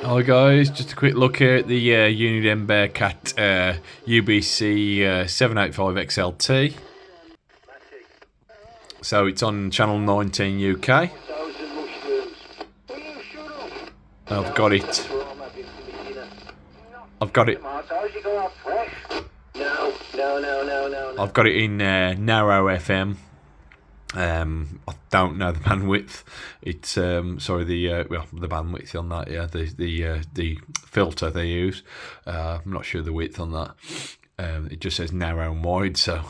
Hi guys, just a quick look here at the Uniden Bearcat UBC 785XLT. So it's on channel 19 UK. I've got it. I've got it in narrow FM. I don't know the bandwidth. It's sorry, the bandwidth on that. Yeah, the filter they use. I'm not sure the width on that. It just says narrow and wide. So.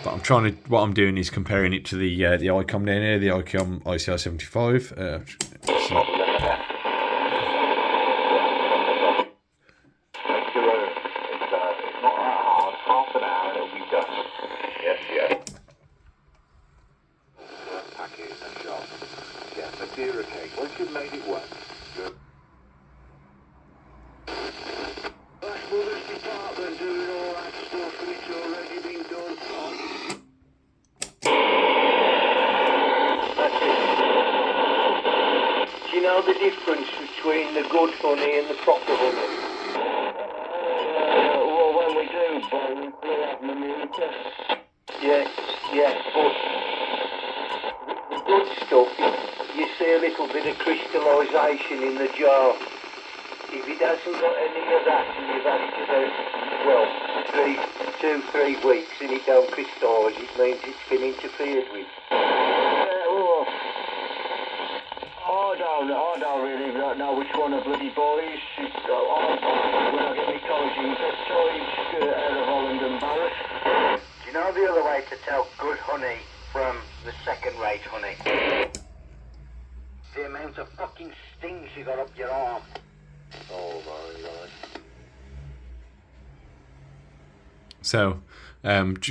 But I'm trying to. What I'm doing is comparing it to the ICOM down here, the ICOM ICR75. Bearcat, once you've made it work, good. That's Mother's department doing all that stuff and it's already been done. Do you know the difference between the good honey and the proper honey? Well, when we do, Bob, we have Manuka. Yes, but the good stuff, you see a little bit of crystallisation in the jar. If it hasn't got any of that and you've had it about 2-3 weeks and it don't crystallise, it means it's been interfered with. I don't really know which one of bloody boys. When I get my college toys out of Holland and Barrett. Do you know the other way to tell good honey from the second-rate honey? The amount of fucking stings you got up your arm. Oh my God. So,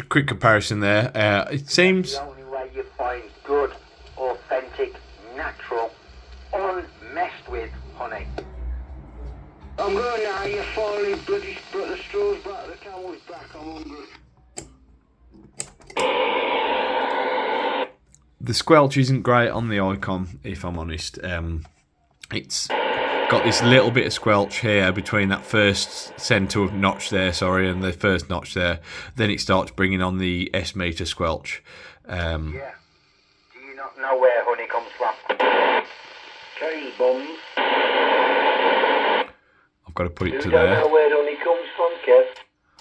quick comparison there. It seems the only way you find good, authentic, natural, unmessed with honey. I'm going now. You finally bloody put the straws back. The camel's back. I'm hungry. the Squelch isn't great on the ICOM, if I'm honest. It's got this little bit of squelch here between that first centre notch there, and the first notch there. Then it starts bringing on the S meter squelch. Yeah. Do you not know where honey comes from? Cane bombs. I've got to put it to You there. don't know where honey comes from, Kev?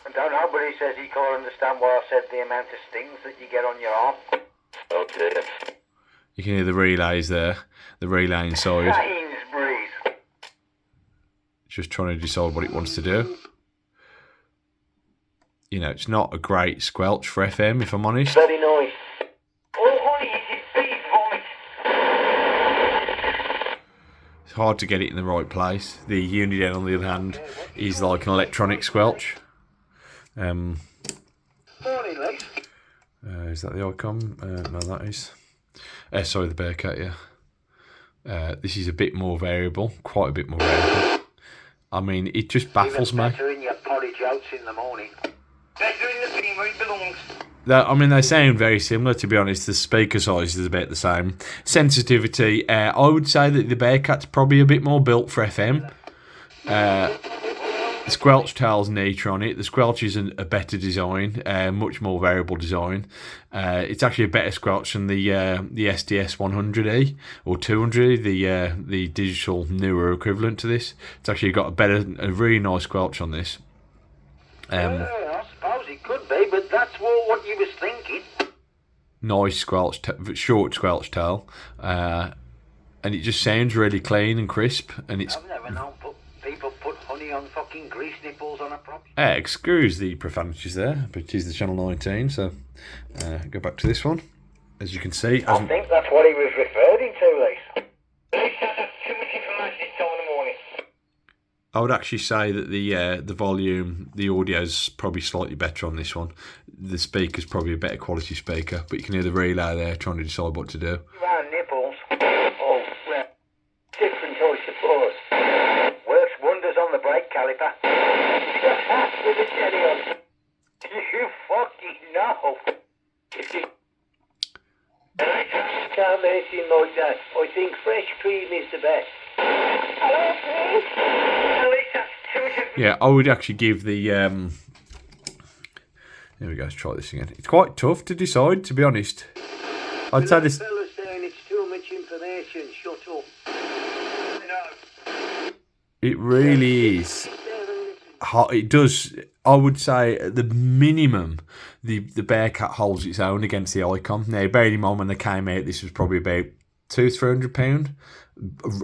I don't know, but he says he can't understand why I said the amount of stings that you get on your arm. Oh dear. You can hear the relays there, the relay inside. Sainsbury's. Just trying to decide what it wants to do. You know, it's not a great squelch for FM, if I'm honest. Very nice. Oh, honey, is it beef vomit? It's hard to get it in the right place. The Uniden, on the other hand, is like an electronic squelch. Morning, Lex. Is that the ICOM? No, that is. Sorry, the Bearcat, yeah. This is a bit more variable, quite a bit more variable. I mean, it just baffles me. Better in your porridge oats in the morning. Better in the bin where it belongs. I mean, they sound very similar, to be honest. The speaker size is about the same. Sensitivity, I would say that the Bearcat's probably a bit more built for FM. The Squelch tail's neater on it. The Squelch is a better design, much more variable design. It's actually a better Squelch than the SDS 100E or 200E, the digital newer equivalent to this. It's actually got a really nice Squelch on this. I suppose it could be, but that's what you was thinking. Nice Squelch, short Squelch tail, and it just sounds really clean and crisp. And it's. I've never known people put honey on fucking grease nipples on a property. Excuse the profanities there, but it is the channel 19, so go back to this one. As you can see, I think that's what he was referring to, Lisa. Lisa, that's too much information this time in the morning. I would actually say that the volume, the audio's probably slightly better on this one. The speaker's probably a better quality speaker, but you can hear the relay there trying to decide what to do. Round nipples. Oh, well, different, I suppose. Works wonders on the brake caliper. With a jelly on. You fucking No. I can't make it like that. I think fresh cream is the best. Hello, please. Yeah, I would actually give the... Here we go, let's try this again. It's quite tough to decide, to be honest. I'd say this... Fella's saying it's too much information. Shut up. No. It really is. It does. I would say at the minimum, the Bearcat holds its own against the Icon. Now, bearing in mind when they came out, this was probably about £200-300.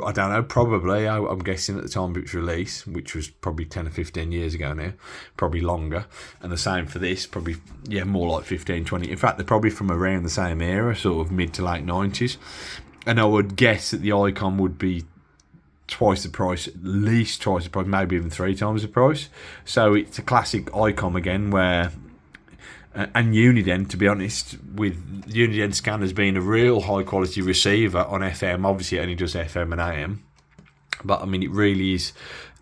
I don't know, probably. I'm guessing at the time of its release, which was probably 10 or 15 years ago now, probably longer. And the same for this, probably, yeah, more like 15, 20. In fact, they're probably from around the same era, sort of mid to late 90s. And I would guess that the Icon would be twice the price, at least twice the price, maybe even 3 times the price. So it's a classic Icon again, where and Uniden, to be honest, with Uniden scanners being a real high quality receiver on FM. Obviously it only does FM and AM, but I mean it really is,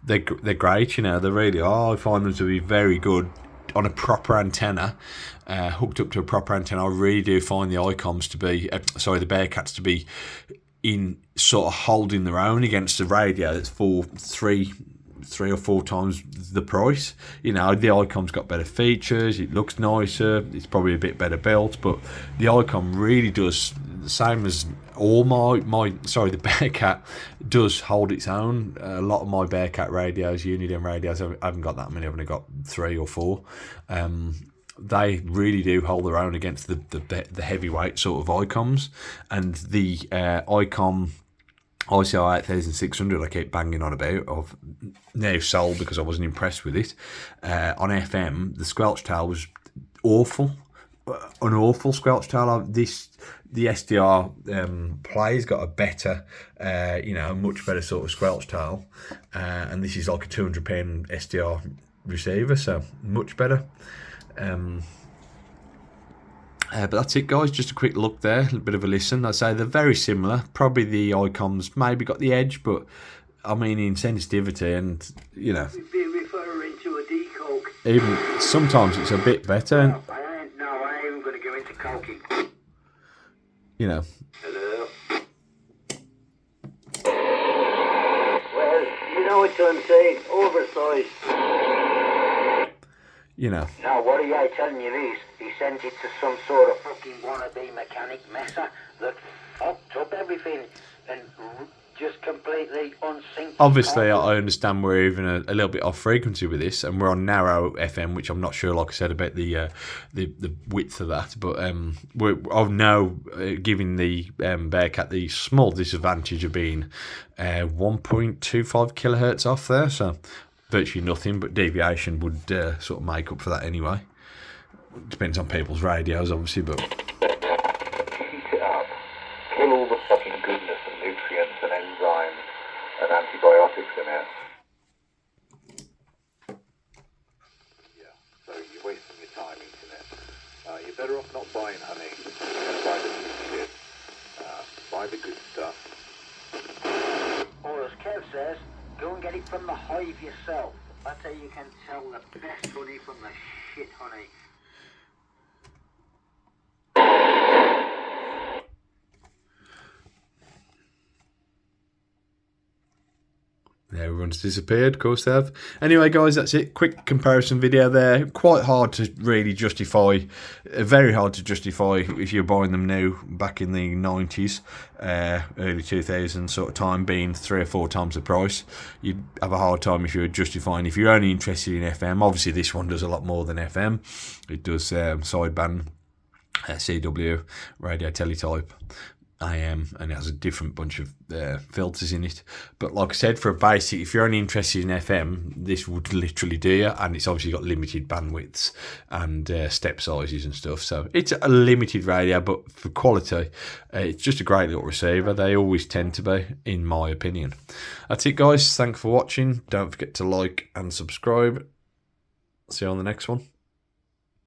they're great, you know, they really are. I find them to be very good on a proper antenna, hooked up to a proper antenna. I really do find the Icons to be the Bearcats to be in sort of holding their own against a radio that's three or four times the price. You know, the Icon's got better features, it looks nicer, it's probably a bit better built, but the Icon really does the same as all the Bearcat does hold its own. A lot of my Bearcat radios, Uniden radios, I haven't got that many, I've only got 3 or 4. They really do hold their own against the heavyweight sort of Icons, and the Icon ICR 8600 I keep banging on about, I've now sold because I wasn't impressed with it. On FM, the Squelch tail was awful, an awful Squelch tail. The SDR play's got a better, much better sort of Squelch tail, and this is like a £200 SDR receiver, so much better. But that's it, guys. Just a quick look there, a little bit of a listen. I'd say they're very similar. Probably the Icons maybe got the edge, but I mean in sensitivity and, you know, You'd be referring to a decoke. even sometimes it's a bit better. I ain't going to go into coking. You know. Hello. Well, you know what I'm saying. Oversized. You know. Now, what are I telling you is, he sent it to some sort of fucking wannabe mechanic messer that fucked up everything and just completely unsynced. Obviously, I understand we're even a little bit off frequency with this, and we're on narrow FM, which I'm not sure, like I said, about the width of that. But I've now giving the Bearcat the small disadvantage of being 1.25 kilohertz off there, so virtually nothing, but deviation would sort of make up for that anyway. Depends on people's radios, obviously, but... Heat it up. Kill all the fucking goodness and nutrients and enzymes and antibiotics in it. Yeah, so you're wasting your time eating it. You're better off not buying honey. You're going to buy the good shit. Buy the good stuff. Or as Kev says, go and get it from the hive yourself. That's how you can tell the best honey from the shit honey. Everyone's disappeared, of course they have. Anyway, guys, that's it. Quick comparison video there. Quite hard to really justify, very hard to justify if you're buying them now, back in the 90s, early 2000s sort of time, being 3 or 4 times the price. You'd have a hard time if you were justifying, if you're only interested in FM. Obviously, this one does a lot more than FM. It does sideband, CW, radio teletype, AM, and it has a different bunch of filters in it. But like I said, for a basic, if you're only interested in FM, this would literally do you. And it's obviously got limited bandwidths and step sizes and stuff, so it's a limited radio, but for quality, it's just a great little receiver. They always tend to be, in my opinion. That's it, guys. Thanks for watching. Don't forget to like and subscribe. See you on the next one.